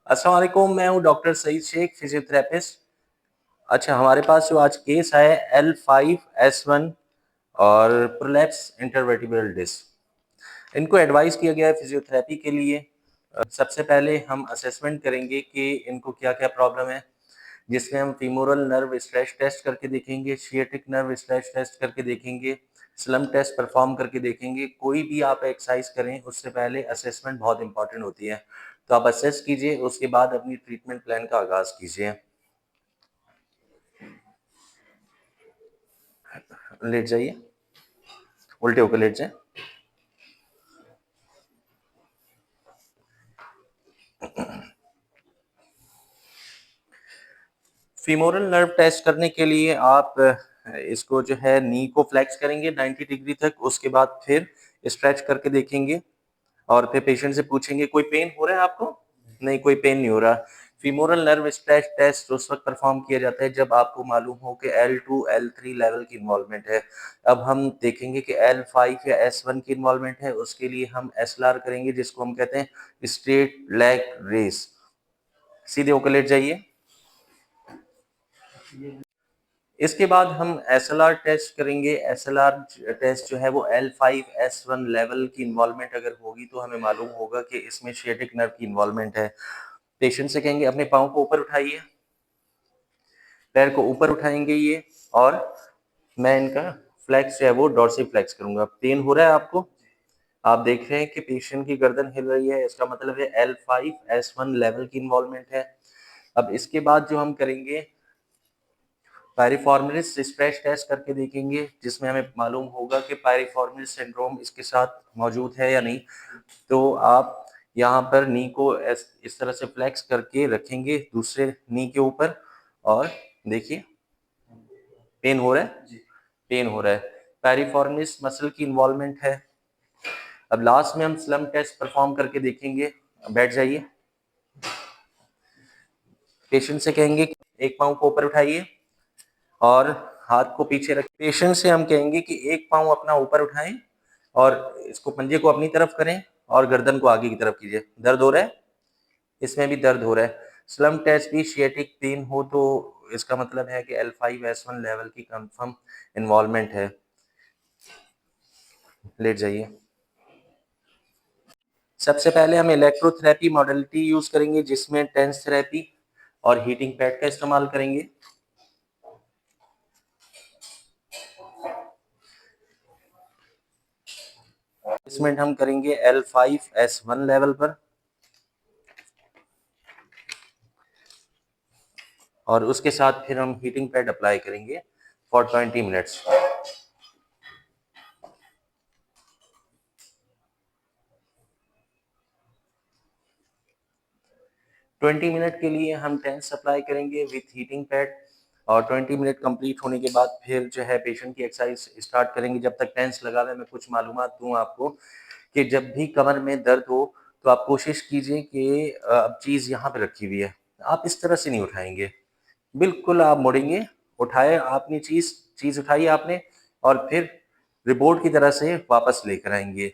अस्सलाम वालेकुम, मैं हूँ डॉक्टर सईद शेख, फिजियोथेरेपिस्ट। अच्छा, हमारे पास जो आज केस है L5S1 और प्रोलैप्स इंटरवर्टिब्रल डिस्क। इनको एडवाइस किया गया है फिजियोथेरेपी के लिए। सबसे पहले हम असेसमेंट करेंगे कि इनको क्या-क्या प्रॉब्लम है, जिसमें हम फीमोरल नर्व स्ट्रेच टेस्ट करके देखेंगे, सियाटिक नर्व स्ट्रेच टेस्ट करके देखेंगे, स्लम टेस्ट परफॉर्म करके देखेंगे। कोई भी आप एक्सरसाइज करें उससे पहले असेसमेंट बहुत इंपॉर्टेंट होती है। तो आप असेस कीजिए, उसके बाद अपनी ट्रीटमेंट प्लान का आगाज कीजिए। लेट जाइए, उल्टे होकर लेट जाए। फीमोरल नर्व टेस्ट करने के लिए आप इसको जो है नी को फ्लेक्स करेंगे 90 डिग्री तक, उसके बाद फिर स्ट्रेच करके देखेंगे और फिर पेशेंट से पूछेंगे कोई पेन हो रहा है आपको? नहीं, कोई पेन नहीं हो रहा। फीमोरल नर्व स्ट्रेच टेस्ट उस वक्त परफॉर्म किया जाता है जब आपको मालूम हो कि L2 L3 लेवल की इन्वॉल्वमेंट है। अब हम देखेंगे कि L5 या S1 की इन्वॉल्वमेंट है, उसके लिए हम SLR करेंगे, जिसको हम कहते हैं स्ट्रेट लेग रेस। सीधे होकर लेट जाइए। इसके बाद हम SLR टेस्ट करेंगे। SLR टेस्ट जो है वो L5S1 लेवल की इन्वॉल्वमेंट अगर होगी तो हमें मालूम होगा कि इसमें सियाटिक नर्व की इन्वॉल्वमेंट है। पेशेंट से कहेंगे अपने पाँव को ऊपर उठाइए, पैर को ऊपर उठाएंगे ये, और मैं इनका फ्लेक्स जो है वो डॉर्सी फ्लेक्स करूंगा। पेन हो रहा है आपको? आप देख रहे हैं कि पेशेंट की गर्दन हिल रही है, इसका मतलब है L5S1 लेवल की इन्वॉल्वमेंट है। अब इसके बाद जो हम करेंगे पायरिफॉर्मिस स्ट्रेच टेस्ट करके देखेंगे, जिसमें हमें मालूम होगा कि पायरिफॉर्मिस सिंड्रोम इसके साथ मौजूद है या नहीं। तो आप यहाँ पर नी को इस तरह से फ्लेक्स करके रखेंगे दूसरे नी के ऊपर, और देखिए पेन हो रहा है जी, पेन हो रहा है। पैरिफॉर्मिस मसल की इन्वॉल्वमेंट है। अब लास्ट में हम स्लम टेस्ट परफॉर्म करके देखेंगे। बैठ जाइए। पेशेंट से कहेंगे एक पाँव को ऊपर उठाइए और हाथ को पीछे रख। पेशेंट से हम कहेंगे कि एक पाँव अपना ऊपर उठाएं और इसको पंजे को अपनी तरफ करें और गर्दन को आगे की तरफ कीजिए। दर्द हो रहा है? इसमें भी दर्द हो रहा है। स्लम टेस्ट भी सियाटिक पेन हो तो इसका मतलब है कि L5S1 लेवल की कंफर्म इन्वॉल्वमेंट है। लेट जाइए। सबसे पहले हम इलेक्ट्रोथेरेपी मॉडलिटी यूज करेंगे, जिसमें टेंस थेरेपी और हीटिंग पैड का इस्तेमाल करेंगे। इसमें हम करेंगे L5S1 लेवल पर, और उसके साथ फिर हम हीटिंग पैड अप्लाई करेंगे फॉर 20 मिनट्स। 20 मिनट के लिए हम टेंस अप्लाई करेंगे विथ हीटिंग पैड, और 20 मिनट कंप्लीट होने के बाद फिर जो है पेशेंट की एक्सरसाइज स्टार्ट करेंगे। जब तक टेंस लगा हुआ है, मैं कुछ मालूमात दूं आपको कि जब भी कमर में दर्द हो तो आप कोशिश कीजिए कि अब चीज़ यहाँ पे रखी हुई है, आप इस तरह से नहीं उठाएंगे। बिल्कुल आप मुड़ेंगे, उठाए आपने चीज़ चीज़ उठाई आपने, और फिर रिपोर्ट की तरह से वापस लेकर आएंगे।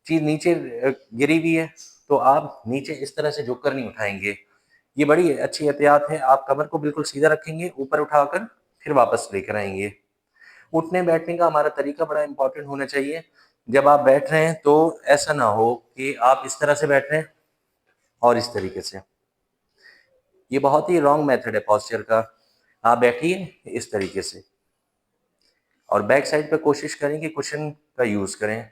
चीज़ नीचे गिरी हुई है तो आप नीचे इस तरह से झुककर नहीं उठाएंगे। ये बड़ी अच्छी एहतियात है। आप कमर को बिल्कुल सीधा रखेंगे, ऊपर उठाकर फिर वापस लेकर आएंगे। उठने बैठने का हमारा तरीका बड़ा इंपॉर्टेंट होना चाहिए। जब आप बैठ रहे हैं तो ऐसा ना हो कि आप इस तरह से बैठ रहे हैं और इस तरीके से। ये बहुत ही रॉन्ग मेथड है पोस्चर का। आप बैठिए इस तरीके से, और बैक साइड पे कोशिश करें कि कुशन का यूज करें।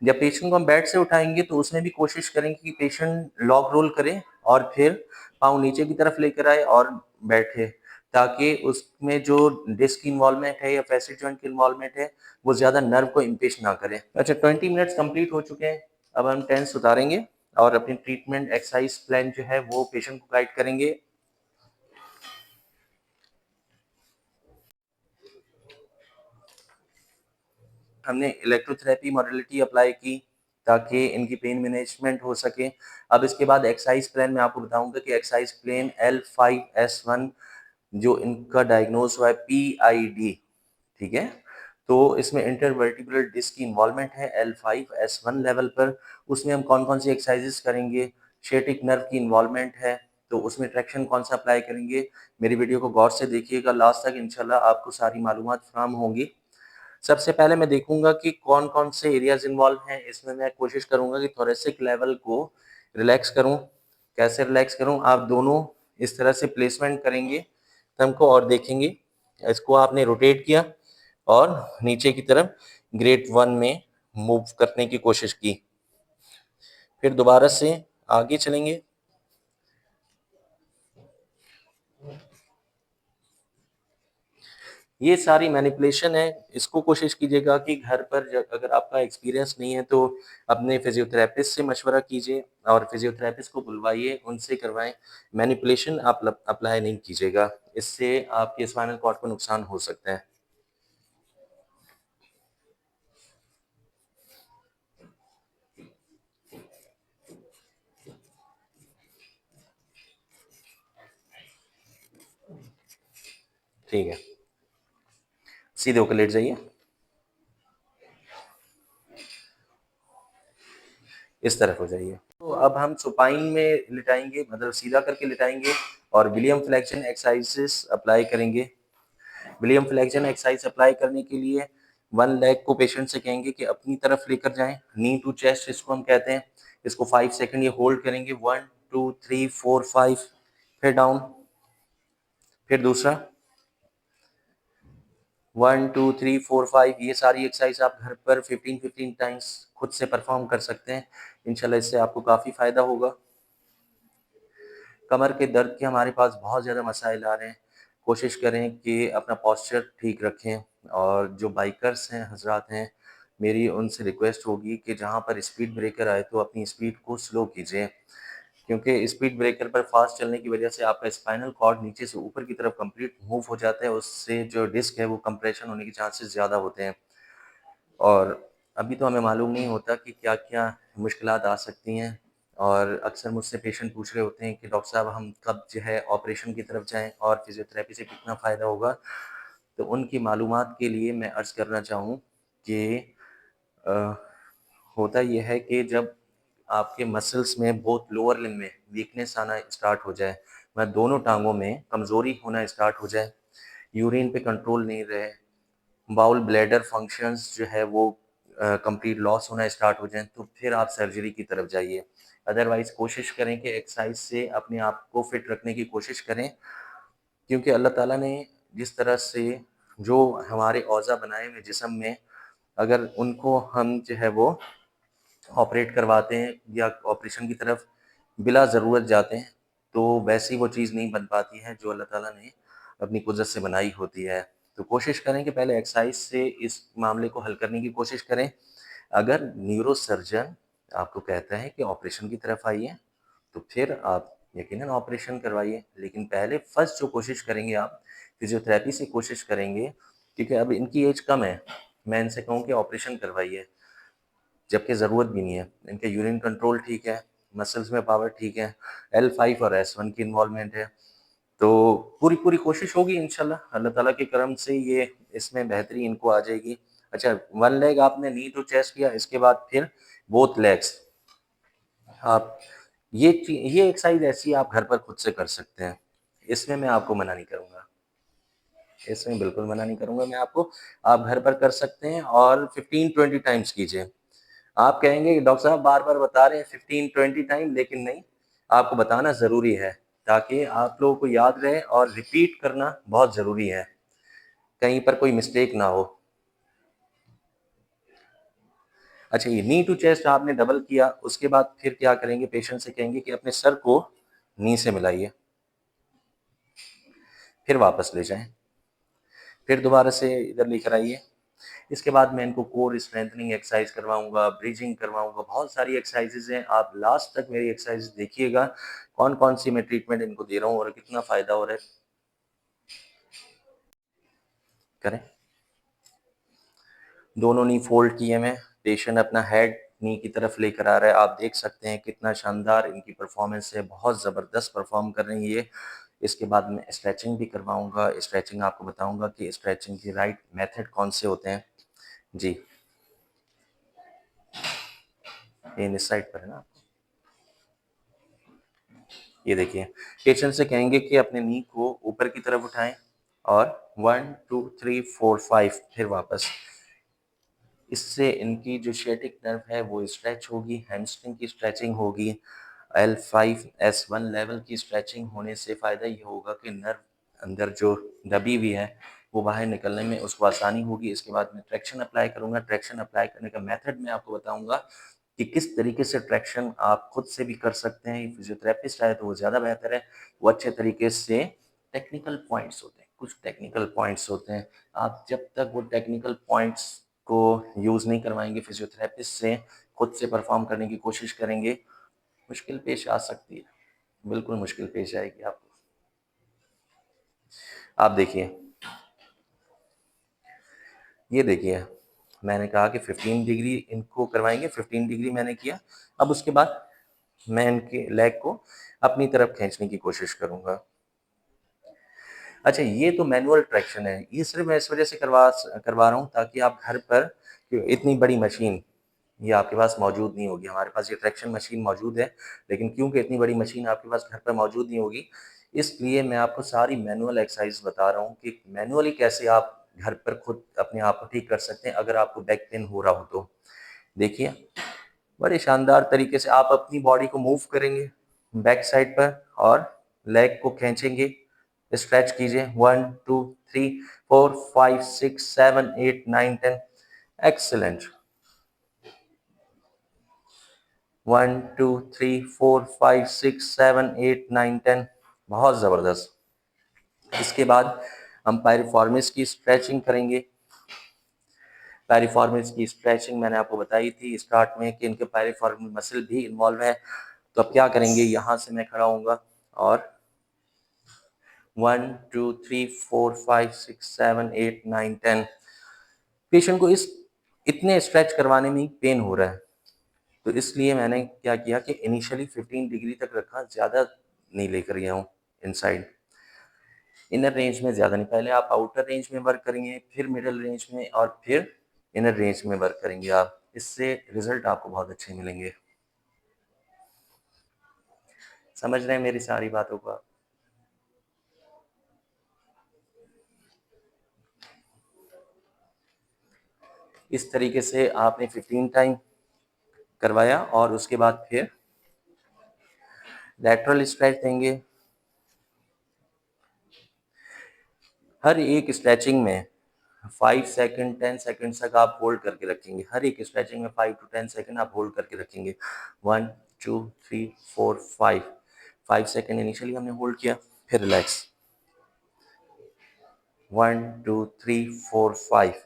जब पेशेंट को हम बेड से उठाएंगे तो उसमें भी कोशिश करेंगे कि पेशेंट लॉग रोल करे और फिर पाँव नीचे की तरफ लेकर आए और बैठे, ताकि उसमें जो डिस्क की इन्वॉल्वमेंट है या फैसेट जॉइंट की इन्वॉल्वमेंट है वो ज़्यादा नर्व को इम्पेश ना करे। अच्छा, 20 मिनट्स कंप्लीट हो चुके हैं। अब हम टेंस उतारेंगे और अपनी ट्रीटमेंट एक्सरसाइज प्लान जो है वो पेशेंट को गाइड करेंगे। हमने इलेक्ट्रोथेरेपी मॉडलिटी अप्लाई की ताकि इनकी पेन मैनेजमेंट हो सके। अब इसके बाद एक्सरसाइज प्लान मैं आपको बताऊंगा कि एक्सरसाइज प्लान L5S1 जो इनका डायग्नोज हुआ है PID, ठीक है, तो इसमें इंटरवर्टिब्रल डिस्क की इन्वॉल्वमेंट है L5 S1 लेवल पर। उसमें हम कौन-कौन सी एक्सरसाइजेस करेंगे, सियाटिक नर्व की इन्वॉल्वमेंट है, तो उसमें ट्रैक्शन कौन-सा अप्लाई करेंगे। मेरी वीडियो को गौर से देखिएगा लास्ट तक, इंशाल्लाह आपको सारी मालूमात फराहम होंगी। सबसे पहले मैं देखूँगा कि कौन-कौन से एरियाज़ इन्वॉल्व हैं, इसमें मैं कोशिश करूँगा कि थोरेसिक लेवल को रिलैक्स करूँ। कैसे रिलैक्स करूँ? आप दोनों इस तरह से प्लेसमेंट करेंगे थंब को और देखेंगे, इसको आपने रोटेट किया और नीचे की तरफ ग्रेड 1 में मूव करने की कोशिश की। फिर दोबारा से आगे चलेंगे। ये सारी मैनिपुलेशन है, इसको कोशिश कीजिएगा कि घर पर अगर आपका एक्सपीरियंस नहीं है तो अपने फिजियोथेरेपिस्ट से मशवरा कीजिए और फिजियोथेरेपिस्ट को बुलवाइए, उनसे करवाएं। मैनिपुलेशन आप अप्लाई नहीं कीजिएगा, इससे आपके स्पाइनल कॉर्ड को नुकसान हो सकता है। ठीक है, सीधे होकर लेट जाइए, इस तरफ हो जाइए। तो अब हम सुपाइन में लिटाएंगे, मतलब सीधा करके लिटाएंगे और विलियम फ्लेक्शन एक्सरसाइजेस अप्लाई करेंगे। विलियम फ्लेक्शन एक्सरसाइज अप्लाई करने के लिए वन लेग को पेशेंट से कहेंगे कि अपनी तरफ लेकर जाएं, नी टू चेस्ट इसको हम कहते हैं। इसको 5 सेकंड ये होल्ड करेंगे, 1 2 3 4 5, फिर डाउन, फिर दूसरा 1 2 3 4 5। ये सारी एक्सरसाइज आप घर पर 15 टाइम्स खुद से परफॉर्म कर सकते हैं। इंशाल्लाह इससे आपको काफ़ी फ़ायदा होगा। कमर के दर्द के हमारे पास बहुत ज़्यादा मसाइल आ रहे हैं। कोशिश करें कि अपना पोस्चर ठीक रखें, और जो बाइकर्स हैं, हज़रात हैं, मेरी उनसे रिक्वेस्ट होगी कि जहाँ पर स्पीड ब्रेकर आए तो अपनी स्पीड को स्लो कीजिए, क्योंकि स्पीड ब्रेकर पर फास्ट चलने की वजह से आपका स्पाइनल कॉर्ड नीचे से ऊपर की तरफ कंप्लीट मूव हो जाता है। उससे जो डिस्क है वो कंप्रेशन होने के चांसेस ज़्यादा होते हैं, और अभी तो हमें मालूम नहीं होता कि क्या-क्या मुश्किलात आ सकती हैं। और अक्सर मुझसे पेशेंट पूछ रहे होते हैं कि डॉक्टर साहब हम कब जो है ऑपरेशन की तरफ जाएँ और फिज़ियोथेरेपी से कितना फ़ायदा होगा? तो उनकी मालूमात के लिए मैं अर्ज़ करना चाहूँ कि अ, होता ये है कि जब आपके मसल्स में, बोथ लोअर लिम्ब में वीकनेस आना स्टार्ट हो जाए, मैं दोनों टाँगों में कमज़ोरी होना स्टार्ट हो जाए, यूरिन पे कंट्रोल नहीं रहे, बाउल ब्लैडर फंक्शंस जो है वो कंप्लीट लॉस होना स्टार्ट हो जाएँ, तो फिर आप सर्जरी की तरफ जाइए। अदरवाइज़ कोशिश करें कि एक्सरसाइज से अपने आप को फिट रखने की कोशिश करें, क्योंकि अल्लाह ताला ने जिस तरह से जो हमारे औज़ा बनाए हुए जिस्म में, अगर उनको हम जो है वो ऑपरेट करवाते हैं या ऑपरेशन की तरफ बिला ज़रूरत जाते हैं, तो वैसी वो चीज़ नहीं बन पाती है जो अल्लाह ताला ने अपनी कुदरत से बनाई होती है। तो कोशिश करें कि पहले एक्सरसाइज से इस मामले को हल करने की कोशिश करें। अगर न्यूरोसर्जन आपको कहता है कि ऑपरेशन की तरफ आइए, तो फिर आप यकीनन ऑपरेशन करवाइए। लेकिन पहले फर्स्ट जो कोशिश करेंगे आप, फिज़ियोथेरेपी से कोशिश करेंगे, क्योंकि अब इनकी एज कम है। मैं इनसे कहूँ कि ऑपरेशन करवाइए, जबकि ज़रूरत भी नहीं है। इनके यूरिन कंट्रोल ठीक है, मसल्स में पावर ठीक है, L5 और S1 की इन्वॉल्वमेंट है। तो पूरी कोशिश होगी इंशाल्लाह, अल्लाह ताला के करम से ये इसमें बेहतरी इनको आ जाएगी। अच्छा, वन लेग आपने नी टू चेस्ट किया, इसके बाद फिर बोथ लेग्स आप ये एक्सरसाइज ऐसी आप घर पर खुद से कर सकते हैं। इसमें मैं आपको मना नहीं करूँगा। इसमें बिल्कुल मना नहीं करूँगा मैं आपको। आप घर पर कर सकते हैं और 15-20 टाइम्स कीजिए। आप कहेंगे कि डॉक्टर साहब बार-बार बता रहे हैं 15-20 टाइम, लेकिन नहीं, आपको बताना ज़रूरी है, ताकि आप लोगों को याद रहे, और रिपीट करना बहुत ज़रूरी है, कहीं पर कोई मिस्टेक ना हो। अच्छा, ये नी टू चेस्ट आपने डबल किया, उसके बाद फिर क्या करेंगे, पेशेंट से कहेंगे कि अपने सर को नी से मिलाइए, फिर वापस ले जाएँ, फिर दोबारा से इधर लेकर आइए। इसके बाद मैं इनको कोर स्ट्रेंथनिंग एक्सरसाइज करवाऊँगा, ब्रीथिंग करवाऊँगा, बहुत सारी एक्सरसाइज़ेज़ हैं। आप लास्ट तक मेरी एक्सरसाइज़ देखिएगा, कौन-कौन सी मैं ट्रीटमेंट इनको दे रहा हूँ और कितना फ़ायदा हो रहा है। करें। दोनों नी फ़ोल्ड किए मैं, पेशेंट अपना हेड नी की तरफ लेकर आ रहा है। आप देख सकते हैं कितना शानदार इनकी परफ़ॉर्मेंस है, बहुत ज़बरदस्त परफ़ॉर्म कर रही है ये। इसके बाद मैं स्ट्रेचिंग भी करवाऊँगा, स्ट्रेचिंग आपको बताऊँगा कि स्ट्रेचिंग के राइट मेथड कौन से होते हैं। जी, पेन इस साइड पर है ना। ये देखिए, पेशेंट से कहेंगे कि अपने नी को ऊपर की तरफ उठाएं और 1 2 3 4 5 फिर वापस। इससे इनकी जो सियाटिक नर्व है वो स्ट्रेच होगी, हैमस्ट्रिंग की स्ट्रेचिंग होगी, L5 S1 लेवल की स्ट्रेचिंग होने से फ़ायदा ये होगा कि नर्व अंदर जो दबी हुई है वो बाहर निकलने में उसको आसानी होगी। इसके बाद मैं ट्रैक्शन अप्लाई करूँगा। ट्रैक्शन अप्लाई करने का मेथड मैं आपको बताऊँगा कि किस तरीके से ट्रैक्शन आप खुद से भी कर सकते हैं। फिजियोथेरेपिस्ट आए तो वो ज़्यादा बेहतर है। वो अच्छे तरीके से टेक्निकल पॉइंट्स होते हैं, कुछ टेक्निकल पॉइंट्स होते हैं। आप जब तक वो टेक्निकल पॉइंट्स को यूज़ नहीं करवाएँगे फिजियोथेरेपिस्ट से, खुद से परफ़ॉर्म करने की कोशिश करेंगे, मुश्किल पेश आ सकती है। बिल्कुल मुश्किल पेश आएगी आपको। आप देखिए, ये देखिए, मैंने कहा कि 15 डिग्री इनको करवाएँगे, 15 डिग्री मैंने किया। अब उसके बाद मैं इनके लेग को अपनी तरफ खींचने की कोशिश करूँगा। अच्छा, ये तो मैनुअल ट्रैक्शन है। ये सिर्फ़ मैं इस वज़ह से करवा रहा हूँ ताकि आप घर पर इतनी बड़ी मशीन ये आपके पास मौजूद नहीं होगी। हमारे पास ये ट्रैक्शन मशीन मौजूद है, लेकिन क्योंकि इतनी बड़ी मशीन आपके पास घर पर मौजूद नहीं होगी, इसलिए मैं आपको सारी मैनुअल एक्सरसाइज़ बता रहा हूँ कि मैनुअली कैसे आप घर पर खुद अपने आप को ठीक कर सकते हैं अगर आपको बैक पेन हो रहा हो तो। देखिए, बड़े शानदार तरीके से आप अपनी बॉडी को मूव करेंगे बैक साइड पर और लेग को खींचेंगे, स्ट्रेच कीजिए 1 2 3 4 5 6 7 8 9 10 एक्सीलेंट। 1 2 3 4 5 6 7 8 9 10 बहुत ज़बरदस्त। इसके बाद हम पायरिफॉर्मिस की स्ट्रेचिंग करेंगे। पायरिफॉर्मिस की स्ट्रेचिंग मैंने आपको बताई थी स्टार्ट में कि इनके पायरिफॉर्मिक मसल भी इन्वॉल्व है। तो अब क्या करेंगे, यहाँ से मैं खड़ा होऊंगा और 1 2 3 4 5 6 7 8 9 10 पेशेंट को इस इतने स्ट्रेच करवाने में पेन हो रहा है, तो इसलिए मैंने क्या किया कि इनिशियली 15 डिग्री तक रखा, ज़्यादा नहीं लेकर गया हूँ इनसाइड। इनर रेंज में ज़्यादा नहीं, पहले आप आउटर रेंज में वर्क करेंगे, फिर मिडल रेंज में और फिर इनर रेंज में वर्क करेंगे आप। इससे रिजल्ट आपको बहुत अच्छे मिलेंगे। समझ रहे हैं मेरी सारी बातों को आप? इस तरीके से आपने 15 टाइम करवाया और उसके बाद फिर लैटरल स्ट्रेच देंगे। हर एक स्ट्रेचिंग में 5 सेकंड 10 सेकंड तक आप होल्ड करके रखेंगे। हर एक स्ट्रेचिंग में 5 टू 10 सेकंड आप होल्ड करके रखेंगे। 1 2 3 4 5 5 सेकंड इनिशियली हमने होल्ड किया, फिर रिलैक्स। 1 2 3 4 5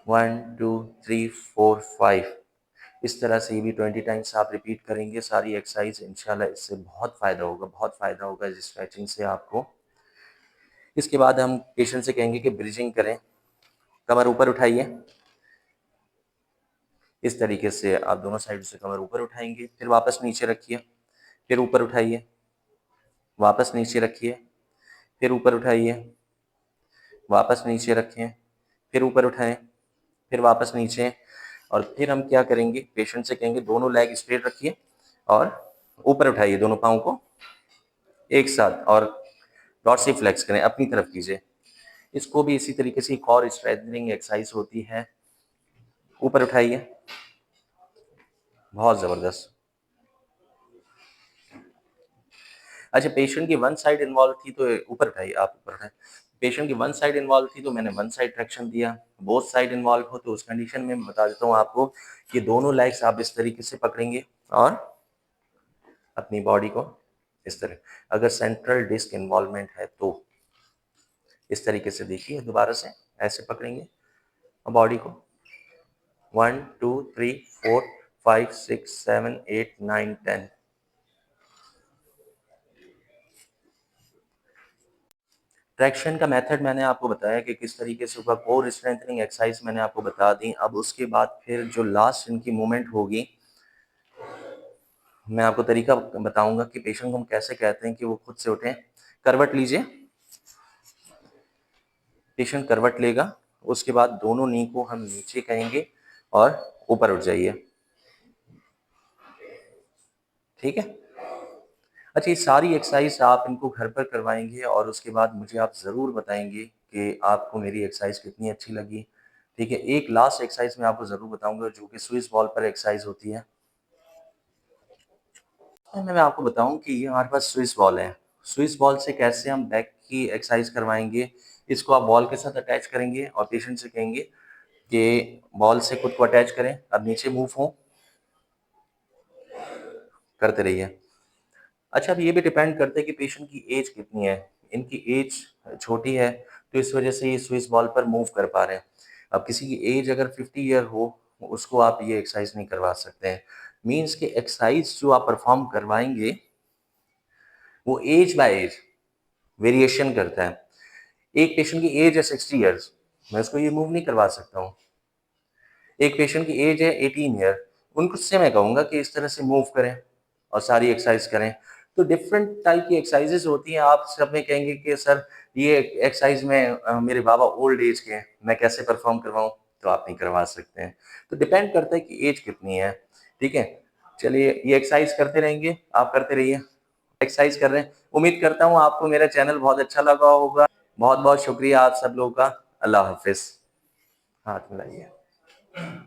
1 2 3 4 5 इस तरह से ये भी 20 टाइम्स आप रिपीट करेंगे सारी एक्सरसाइज। इंशाल्लाह इससे बहुत फ़ायदा होगा, बहुत फ़ायदा होगा इस स्ट्रेचिंग से आपको। इसके बाद हम पेशेंट से कहेंगे कि ब्रीजिंग करें। कमर ऊपर उठाइए। इस तरीके से आप दोनों साइड से कमर ऊपर उठाएंगे, फिर वापस नीचे रखिए, फिर ऊपर उठाइए, वापस नीचे रखिए, फिर ऊपर उठाइए, वापस नीचे रखें, फिर ऊपर उठाएं, फिर वापस नीचे। और फिर हम क्या करेंगे, पेशेंट से कहेंगे दोनों लेग स्ट्रेट रखिए और ऊपर उठाइए दोनों पाँव को एक साथ और डॉर्सिफ्लेक्स करें, अपनी तरफ कीजिए। इसको भी इसी तरीके से एक और स्ट्रेंथनिंग एक्सरसाइज होती है। ऊपर उठाइए, बहुत ज़बरदस्त। अच्छा, पेशेंट की वन साइड इन्वॉल्व थी तो ऊपर उठाइए, आप ऊपर उठाएं। पेशेंट की वन साइड इन्वॉल्व थी तो मैंने वन साइड ट्रैक्शन दिया। बोथ साइड इन्वॉल्व हो तो उस कंडीशन में बता देता हूँ आपको कि दोनों लेग्स आप इस तरीके से पकड़ेंगे और अपनी बॉडी को इस तरह, अगर सेंट्रल डिस्क इन्वॉल्वमेंट है तो इस तरीके से देखिए, दोबारा से ऐसे पकड़ेंगे बॉडी को। 1 2 3 4 5 6 7 8 9 10 ट्रैक्शन का मेथड मैंने आपको बताया कि किस तरीके से होगा। कोर स्ट्रेंथनिंग एक्सरसाइज मैंने आपको बता दी। अब उसके बाद फिर जो लास्ट इनकी मूवमेंट होगी, मैं आपको तरीका बताऊंगा कि पेशेंट को हम कैसे कहते हैं कि वो खुद से उठें। करवट लीजिए, पेशेंट करवट लेगा उसके बाद दोनों नी को हम नीचे करेंगे और ऊपर उठ जाइए, ठीक है। अच्छा, ये सारी एक्सरसाइज आप इनको घर पर करवाएंगे और उसके बाद मुझे आप ज़रूर बताएंगे कि आपको मेरी एक्सरसाइज कितनी अच्छी लगी, ठीक है। एक लास्ट एक्सरसाइज मैं आपको ज़रूर बताऊंगा जो कि स्विस बॉल पर एक्सरसाइज होती है। मैं आपको बताऊं कि ये हमारे पास स्विस बॉल है। स्विस बॉल से कैसे हम बैक की एक्सरसाइज करवाएंगे, इसको आप बॉल के साथ अटैच करेंगे और पेशेंट से कहेंगे कि बॉल से खुद को अटैच करें। अब नीचे मूव हो करते रहिए। अच्छा, अब ये भी डिपेंड करता है कि पेशेंट की एज कितनी है। इनकी एज छोटी है तो इस वजह से ये स्विस बॉल पर मूव कर पा रहे हैं। अब किसी की एज अगर 50 ईयर हो, उसको आप ये एक्सरसाइज नहीं करवा सकते हैं। मीन्स कि एक्सरसाइज जो आप परफॉर्म करवाएंगे वो एज बाय एज वेरिएशन करता है। एक पेशेंट की एज है 60 ईयर्स, मैं उसको ये मूव नहीं करवा सकता हूँ। एक पेशेंट की एज है 18 ईयर, उनको से मैं कहूँगा कि इस तरह से मूव करें और सारी एक्सरसाइज करें। तो डिफरेंट टाइप की एक्सरसाइजेस होती हैं। आप सब में कहेंगे कि सर ये एक्सरसाइज में मेरे बाबा ओल्ड एज के हैं, मैं कैसे परफॉर्म करवाऊँ? तो आप नहीं करवा सकते हैं। तो डिपेंड करता है कि एज कितनी है, ठीक है। चलिए, ये एक्सरसाइज करते रहेंगे, आप करते रहिए। एक्सरसाइज कर रहे हैं। उम्मीद करता हूँ आपको मेरा चैनल बहुत अच्छा लगा होगा। बहुत बहुत शुक्रिया आप सब लोगों का। अल्लाह हाफिज। हाथ मिलाइए।